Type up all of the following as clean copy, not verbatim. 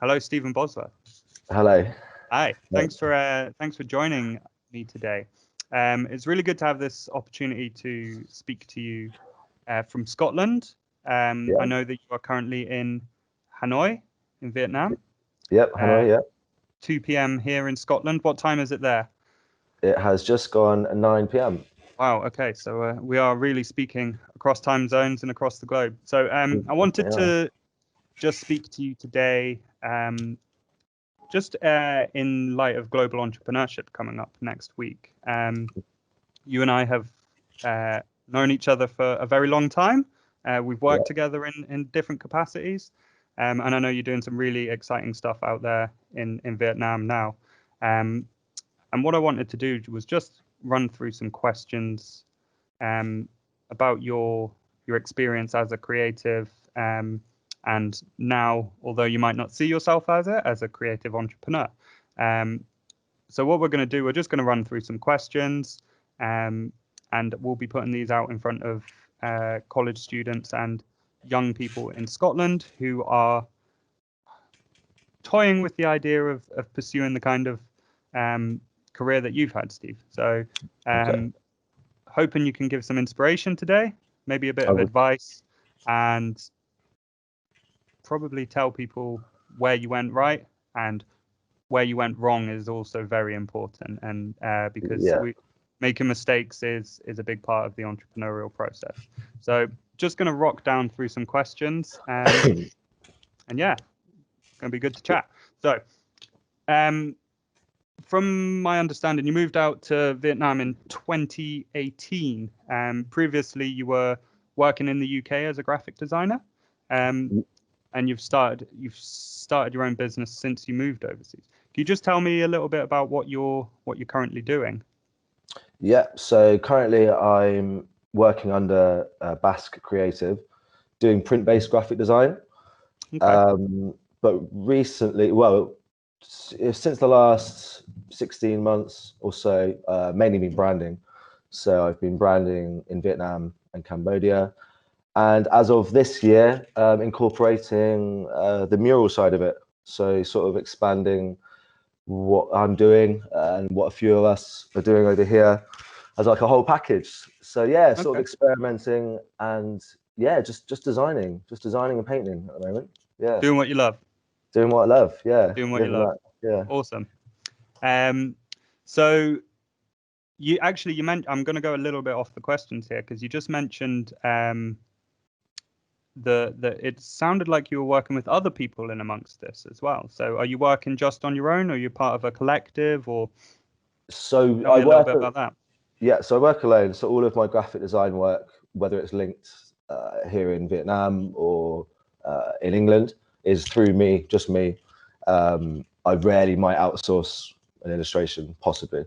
Hello, Stephen Bosworth. Hello. Hi. Thanks for joining me today. It's really good to have this opportunity to speak to you from Scotland. I know that you are currently in Hanoi, in Vietnam. Yep, Hanoi, yeah. 2 p.m. here in Scotland. What time is it there? It has just gone 9 p.m. Wow. Okay. So we are really speaking across time zones and across the globe. So I wanted to just speak to you today, just in light of global entrepreneurship coming up next week. You and I have known each other for a very long time. We've worked together in different capacities. And I know you're doing some really exciting stuff out there in Vietnam now. And what I wanted to do was just run through some questions about your experience as a creative, and now, although you might not see yourself as a creative entrepreneur. So what we're going to do, we're just going to run through some questions, and we'll be putting these out in front of college students and young people in Scotland who are toying with the idea of pursuing the kind of career that you've had, Steve. So hoping you can give some inspiration today, maybe a bit of advice, and probably tell people where you went right and where you went wrong is also very important. And because making mistakes is a big part of the entrepreneurial process. So just going to rock down through some questions, and yeah, it's going to be good to chat. So from my understanding, you moved out to Vietnam in 2018. Previously, you were working in the UK as a graphic designer, and you've started your own business since you moved overseas. Can you just tell me a little bit about what you're currently doing? Yeah, so currently I'm working under BASK Creative, doing print-based graphic design. Okay. But recently, since the last 16 months or so, mainly been branding. So I've been branding in Vietnam and Cambodia. And as of this year, incorporating the mural side of it. So sort of expanding what I'm doing and what a few of us are doing over here as like a whole package. So yeah, sort of experimenting and just designing and painting at the moment. Yeah. Doing what you love. Doing what I love. Yeah. Doing what you love. Yeah. Awesome. So you mentioned, I'm going to go a little bit off the questions here because you just mentioned it sounded like you were working with other people in amongst this as well. So are you working just on your own, or are you part of a collective, or so tell me a little bit about that? Yeah, so I work alone. So all of my graphic design work, whether it's linked here in Vietnam or in England, is through me, just me. I rarely might outsource an illustration, possibly.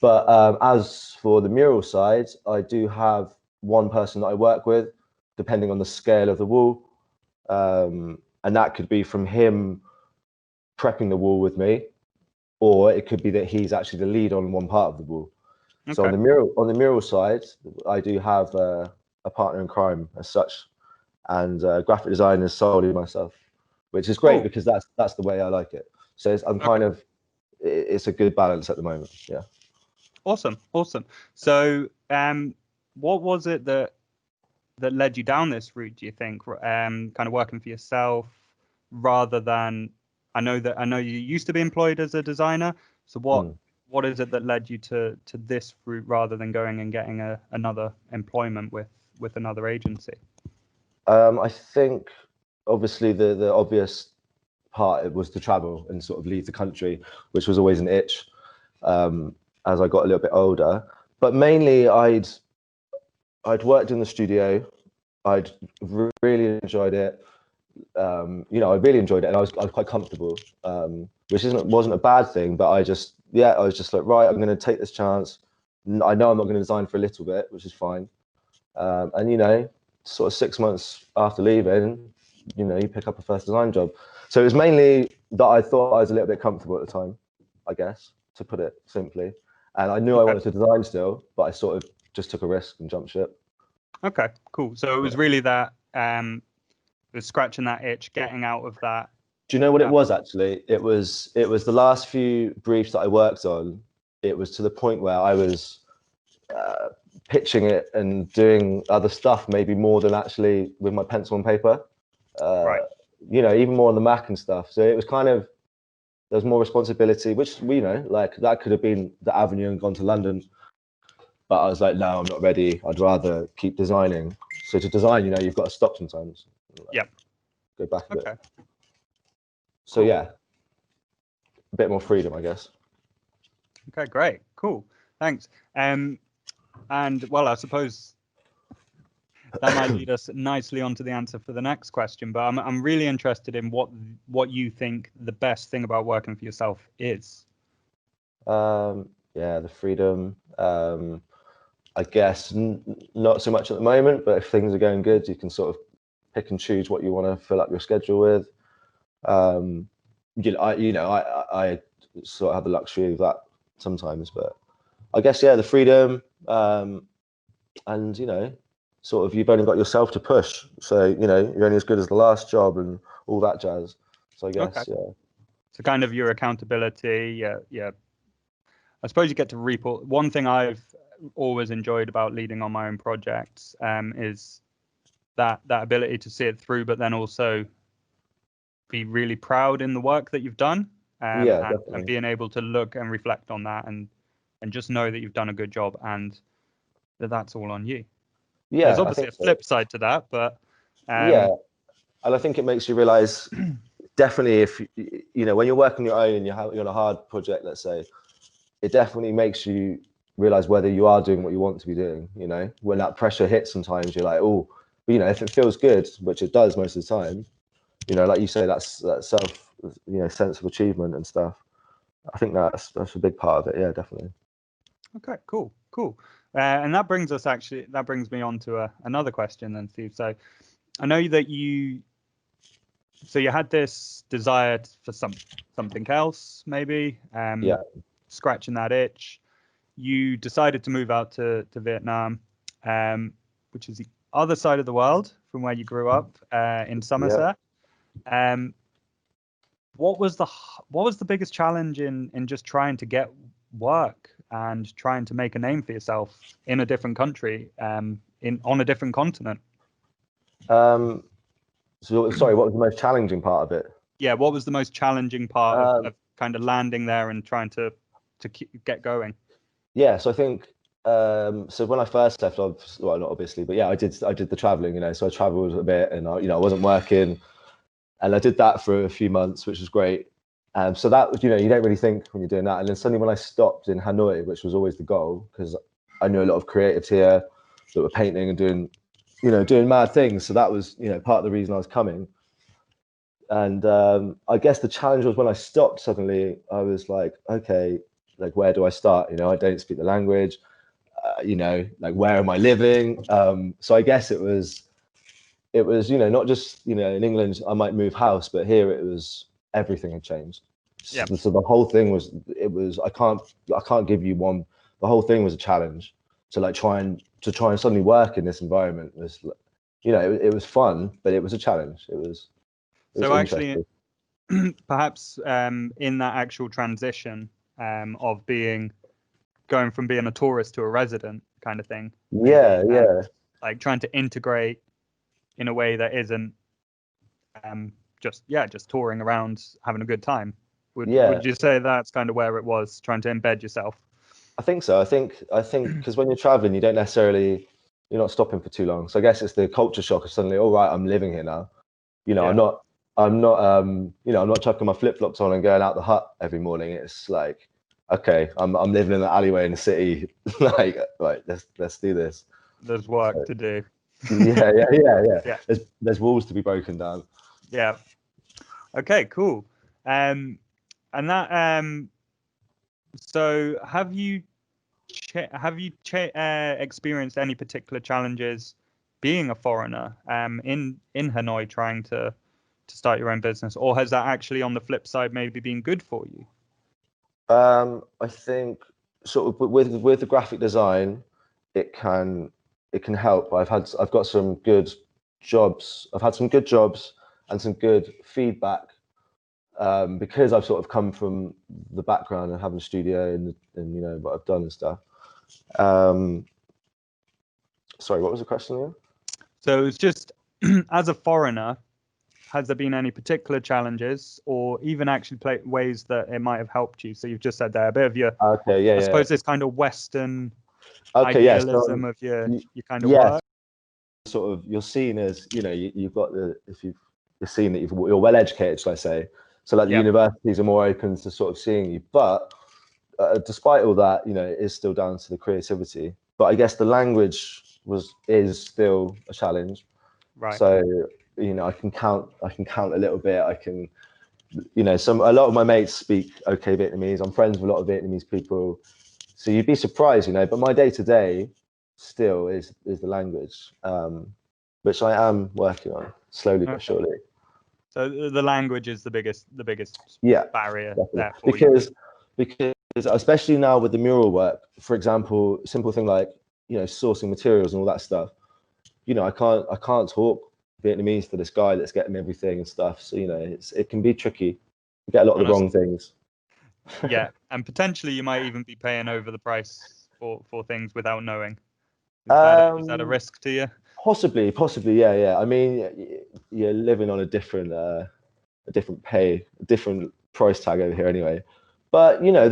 But as for the mural side, I do have one person that I work with, depending on the scale of the wall. And that could be from him prepping the wall with me, or it could be that he's actually the lead on one part of the wall. Okay. So on the mural side, I do have a partner in crime as such, and graphic design is solely myself, which is great because that's the way I like it. So it's a good balance at the moment. Yeah. Awesome. So what was it that led you down this route, do you think? Kind of working for yourself rather than, I know you used to be employed as a designer. So what is it that led you to this route rather than going and getting another employment with another agency? I think obviously the obvious part was to travel and sort of leave the country, which was always an itch as I got a little bit older. But mainly I'd worked in the studio. I'd really enjoyed it. I really enjoyed it, and I was quite comfortable, which wasn't a bad thing. But I was just like, right, I'm going to take this chance. I know I'm not going to design for a little bit, which is fine. And sort of 6 months after leaving, you pick up a first design job. So it was mainly that I thought I was a little bit comfortable at the time, I guess, to put it simply. And I knew I wanted to design still, but I sort of just took a risk and jumped ship. Okay, cool. So it was really that was scratching that itch, getting out of that Do you know what it was actually? It was the last few briefs that I worked on. It was to the point where I was pitching it and doing other stuff, maybe more than actually with my pencil and paper. Right. You know, even more on the Mac and stuff. So it was kind of, there was more responsibility, which, you know, like that could have been the avenue and gone to London. But I was like, no, I'm not ready. I'd rather keep designing. So to design, you know, you've got to stop sometimes. Yep. Go back a bit. Okay. So yeah, a bit more freedom, I guess. Okay, great. Cool. Thanks. And well, I suppose that might lead us nicely onto the answer for the next question, but I'm really interested in what you think the best thing about working for yourself is. Yeah, the freedom. I guess not so much at the moment, but if things are going good, you can sort of pick and choose what you want to fill up your schedule with. I sort of have the luxury of that sometimes, but I guess, yeah, the freedom, and, you know, sort of, you've only got yourself to push. So, you know, you're only as good as the last job and all that jazz. So I guess, Okay. yeah. So kind of your accountability. Yeah. I suppose you get to reap. One thing I've always enjoyed about leading on my own projects is that ability to see it through, but then also be really proud in the work that you've done, and being able to look and reflect on that and just know that you've done a good job and that's all on you. Yeah, there's obviously a flip side to that, but yeah, and I think it makes you realize definitely, if you know, when you're working on your own and you're on a hard project, let's say, it definitely makes you realize whether you are doing what you want to be doing. You know, when that pressure hits, sometimes you're like, oh, but, you know, if it feels good, which it does most of the time, you know, like you say, that's that self, you know, sense of achievement and stuff. I think that's a big part of it. Yeah, definitely. Okay, cool. And that brings me on to another question then, Steve. So I know that you had this desire for something else, maybe, Yeah. scratching that itch. You decided to move out to Vietnam, which is the other side of the world from where you grew up, in Somerset. Yeah. What was the biggest challenge in just trying to get work and trying to make a name for yourself in a different country, on a different continent? So sorry, what was the most challenging part of it? Yeah, what was the most challenging part of kind of landing there and trying to get going? Yeah, so I think, so when I first left, well, not obviously, but yeah, I did the traveling, you know, so I traveled a bit and you know, I wasn't working, and I did that for a few months, which was great. So that, you know, you don't really think when you're doing that. And then suddenly when I stopped in Hanoi, which was always the goal, because I knew a lot of creatives here that were painting and doing mad things. So that was, you know, part of the reason I was coming. And I guess the challenge was when I stopped, suddenly I was like, okay, like, where do I start? You know, I don't speak the language, you know, like, where am I living? So I guess it was, you know, not just, you know, in England, I might move house, but here it was, everything had changed. Yeah. So the whole thing was, I can't give you one. The whole thing was a challenge to try and suddenly work in this environment was, you know, it was fun, but it was a challenge. It was so actually, perhaps in that actual transition of going from being a tourist to a resident kind of thing. Yeah, maybe, yeah. Like trying to integrate in a way that isn't just touring around having a good time. Would you say that's kind of where it was, trying to embed yourself? I think so. I think because when you're traveling, you're not stopping for too long. So I guess it's the culture shock of suddenly, all right, I'm living here now. You know, I'm not you know, I'm not chucking my flip flops on and going out the hut every morning. It's like, okay, I'm living in the alleyway in the city. Like, right, let's do this. There's work to do. Yeah. There's walls to be broken down. Yeah. Okay, cool. And that so have you experienced any particular challenges being a foreigner in Hanoi, trying to start your own business, or has that actually on the flip side maybe been good for you? I think sort of with the graphic design, it can help. I've got some good jobs. I've had some good jobs and some good feedback because I've sort of come from the background and having a studio and you know what I've done and stuff. Sorry, what was the question again? So it's just, as a foreigner, has there been any particular challenges, or even actually ways that it might have helped you? So you've just said there a bit of your, I suppose this kind of Western idealism of your kind of work. Sort of, you're seen as, you know, you've got you're seen that you're well educated, shall I say? So like the universities are more open to sort of seeing you, but despite all that, you know, it is still down to the creativity. But I guess the language is still a challenge. Right. So, you know, I can count a little bit. I can, you know, a lot of my mates speak okay Vietnamese. I'm friends with a lot of Vietnamese people. So you'd be surprised, you know, but my day to day still is the language, which I am working on slowly but surely. So the language is the biggest barrier there for because especially now with the mural work, for example, simple thing like, you know, sourcing materials and all that stuff. You know, I can't talk Vietnamese to this guy that's getting everything and stuff. So, you know, it can be tricky. You get a lot of the wrong things. Yeah, and potentially you might even be paying over the price for things without knowing. Is that a risk to you? Possibly, yeah. I mean, you're living on a different price tag over here anyway. But, you know,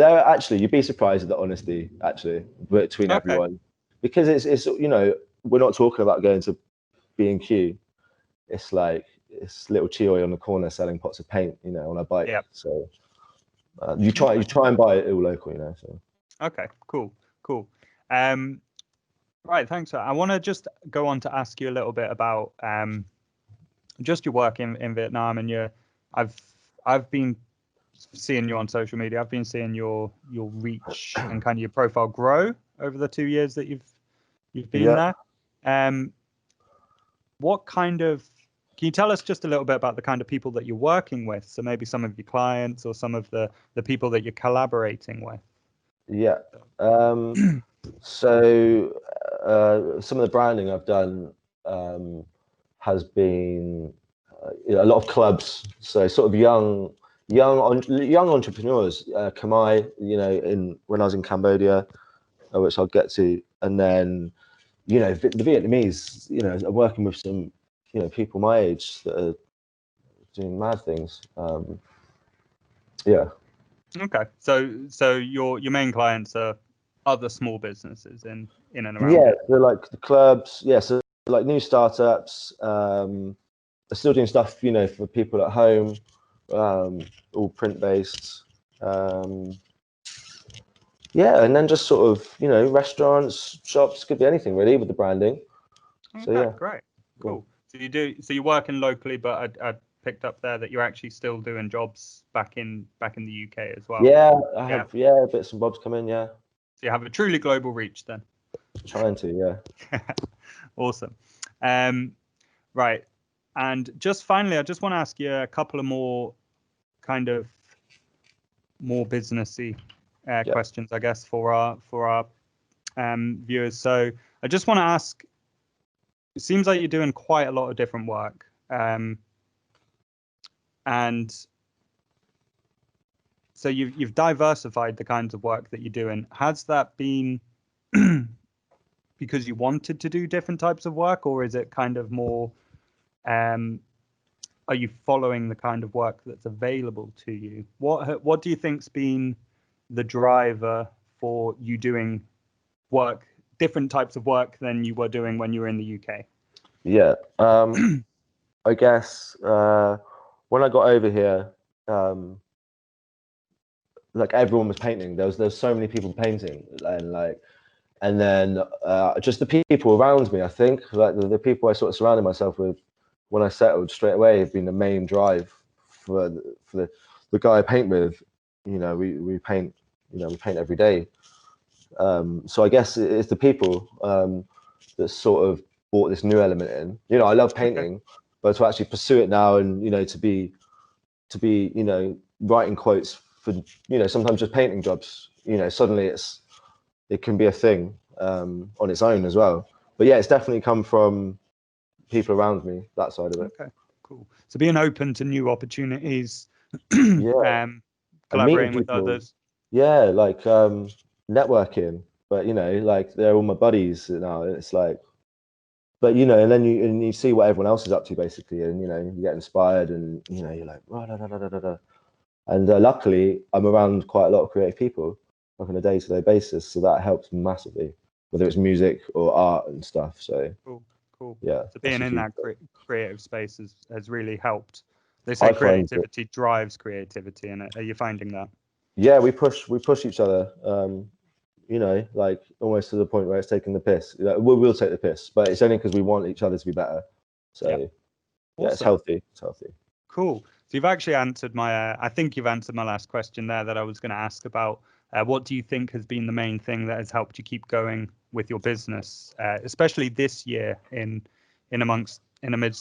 you'd be surprised at the honesty actually between everyone, because it's you know, we're not talking about going to B&Q. It's like it's little Chioi on the corner selling pots of paint, you know, on a bike. Yep. So you try and buy it all local, you know. So okay, cool. Right, thanks. I want to just go on to ask you a little bit about just your work in Vietnam, and I've been seeing you on social media. I've been seeing your reach and kind of your profile grow over the 2 years that you've been there. What kind of, can you tell us just a little bit about the kind of people that you're working with? So maybe some of your clients or some of the people that you're collaborating with. Yeah. So some of the branding I've done has been a lot of clubs. So sort of young entrepreneurs. Khmer, you know, when I was in Cambodia, which I'll get to, and then, you know, the Vietnamese. You know, I'm working with some, you know, people my age that are doing mad things. Yeah. Okay, so your main clients are other small businesses in and around. Yeah, they're like the clubs. Yeah, so like new startups. They're still doing stuff, you know, for people at home, all print based. Yeah, and then just sort of, you know, restaurants, shops, could be anything really with the branding. Okay, so yeah, great, cool. So you're working locally, but I picked up there that you're actually still doing jobs back in the UK as well. Yeah, I have bits and bobs come in. Yeah. So you have a truly global reach then. Trying to, yeah. Awesome. Right, and just finally, I just want to ask you a couple of more kind of more businessy questions, I guess, for our viewers. So I just want to ask, it seems like you're doing quite a lot of different work, and so you've diversified the kinds of work that you're doing. Has that been because you wanted to do different types of work, or is it kind of more, are you following the kind of work that's available to you? What do you think's been the driver for you doing different types of work than you were doing when you were in the UK? Yeah, I guess when I got over here, like everyone was painting. There's so many people painting, and then just the people around me. I think like the people I sort of surrounded myself with when I settled straight away have been the main drive for the guy I paint with. You know, we paint. You know, we paint every day. So I guess it's the people that sort of brought this new element in. You know, I love painting, but to actually pursue it now, and you know, to be you know, writing quotes for, you know, sometimes just painting jobs. You know, suddenly it can be a thing on its own as well. But yeah, it's definitely come from people around me, that side of it. Okay, cool. So being open to new opportunities Yeah, and meeting collaborating with people. others. Yeah, like networking. But like they're all my buddies now. It's like, but and then you see what everyone else is up to basically, and you get inspired, and you're like, "Rah, da, da, da, da, da, da." And luckily, I'm around quite a lot of creative people, like on a day-to-day basis, so that helps massively, whether it's music or art and stuff. So Cool. yeah, So that's being a in huge that thing. creative space has really helped. They say I find that, creativity drives creativity, and are you finding that? yeah, we push each other. Like almost to the point where it's taking the piss. We'll take the piss, but it's only because we want each other to be better. Yeah. So yeah, it's Awesome. healthy. It's healthy. Cool. So you've actually answered my, I think you've answered my last question there that I was going to ask about. What do you think has been the main thing that has helped you keep going with your business, especially this year in amidst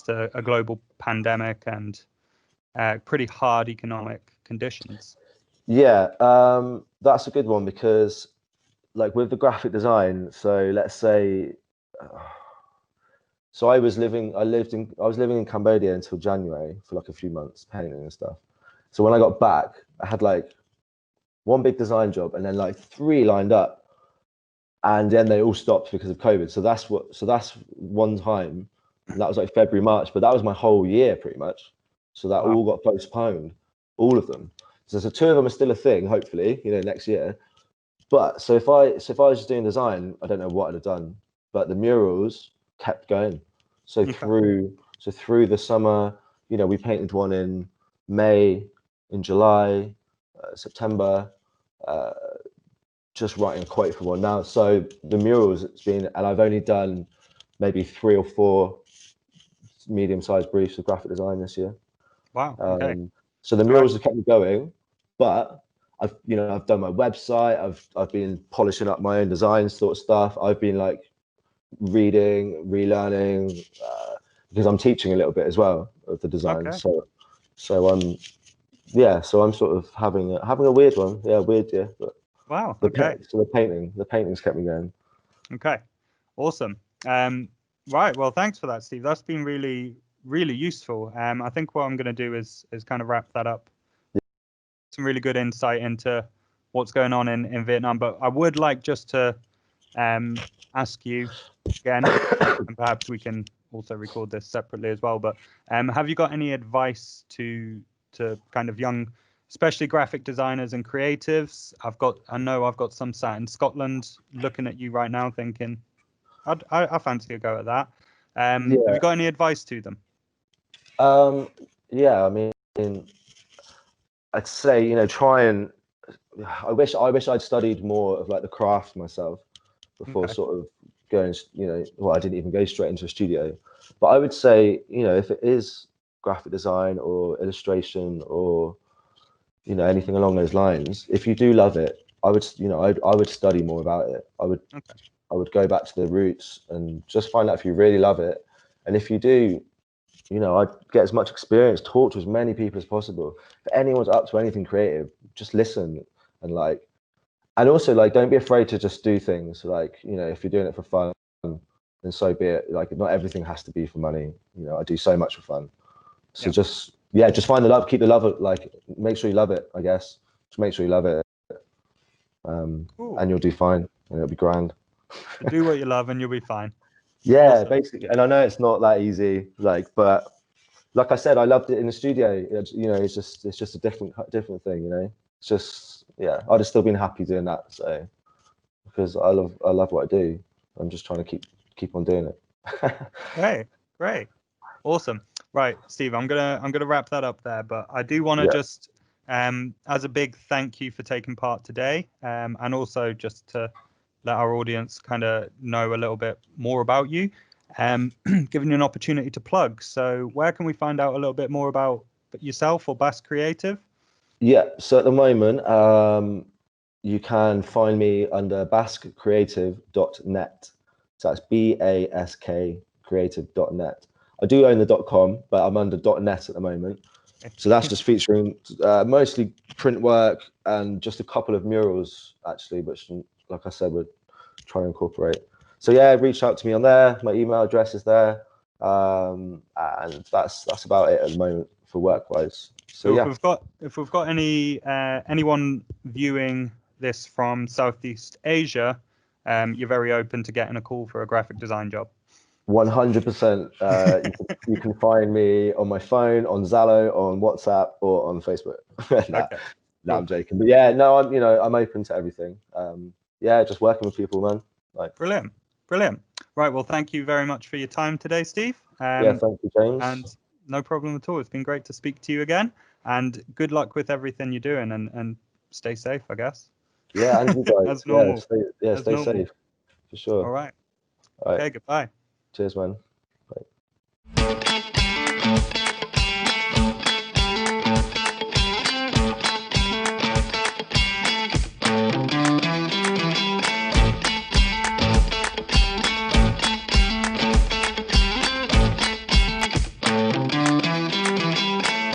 a global pandemic and pretty hard economic conditions? Yeah, that's a good one because, like, with the graphic design. So let's say, so I was living in Cambodia until January for like a few months painting and stuff. So when I got back, I had like one big design job and then like three lined up, and then they all stopped because of COVID. So that's one time, and that was like February, March, but that was my whole year pretty much. So that Wow. all got postponed, all of them. So two of them are still a thing, hopefully, next year. But so if I was just doing design, I don't know what I'd have done. But the murals kept going. So Okay. through the summer, we painted one in May, in July, September. Uh, just writing a quote for one now. So the murals, and I've only done maybe 3 or 4 medium-sized briefs of graphic design this year. Wow. Okay. So the So murals have kept me going, but I've done my website. I've been polishing up my own design sort of stuff. I've been like reading, relearning, because I'm teaching a little bit as well of the design. okay. So I'm sort of having a weird one. Yeah, weird. Yeah, but Wow. Okay. the painting's kept me going. Okay. Awesome. Right. Well, thanks for that, Steve. That's been really, really useful. I think what I'm going to do is kind of wrap that up. Some really good insight into what's going on in Vietnam. But I would like just to ask you again, and perhaps we can also record this separately as well. But have you got any advice to kind of young, especially graphic designers and creatives? I know I've got some sat in Scotland looking at you right now, thinking, I fancy a go at that. Have you got any advice to them? Yeah, I mean, I'd say try and. I wish I'd studied more of like the craft myself before Okay. sort of going. Well, I didn't even go straight into a studio, but I would say if it is graphic design or illustration or anything along those lines, if you do love it, I would study more about it. Okay. I would go back to the roots and just find out if you really love it, and if you do, I'd get as much experience, talk to as many people as possible. If anyone's up to anything creative, just listen and also like don't be afraid to just do things. Like if you're doing it for fun, then so be it. Like not everything has to be for money. I do so much for fun. So Yeah. just find the love, keep the love. Like make sure you love it. I guess just make sure you love it, Cool. and you'll do fine, and it'll be grand. So do what you love and you'll be fine. Yeah, Awesome. basically. And I know it's not that easy. But like I said, I loved it in the studio. It's just a different thing. It's just I'd have still been happy doing that. So because I love what I do, I'm just trying to keep on doing it. Great. Awesome. Right, Steve, I'm gonna wrap that up there, but I do want to Yeah, just as a big thank you for taking part today, and also just to let our audience kind of know a little bit more about you, giving you an opportunity to plug. So where can we find out a little bit more about yourself or BASK Creative? yeah. So at the moment, you can find me under baskcreative.net. So that's BASK creative.net. I do own the .com, but I'm under .net at the moment. So that's just featuring mostly print work and just a couple of murals, actually, which, like I said, we're trying to incorporate. So yeah, reach out to me on there. My email address is there, and that's about it at the moment for work-wise. So yeah, if we've got anyone viewing this from Southeast Asia, you're very open to getting a call for a graphic design job. 100%. You can find me on my phone, on Zallo, on WhatsApp, or on Facebook. Okay. No, I'm joking. But yeah, no, I'm open to everything. Yeah, just working with people, man. Like Brilliant. Right. Well, thank you very much for your time today, Steve. Yeah, thank you, James. And no problem at all. It's been great to speak to you again. And good luck with everything you're doing, and stay safe, I guess. Yeah, and you guys. As normal. Stay safe for sure. All right. Okay. Goodbye. Cheers, man.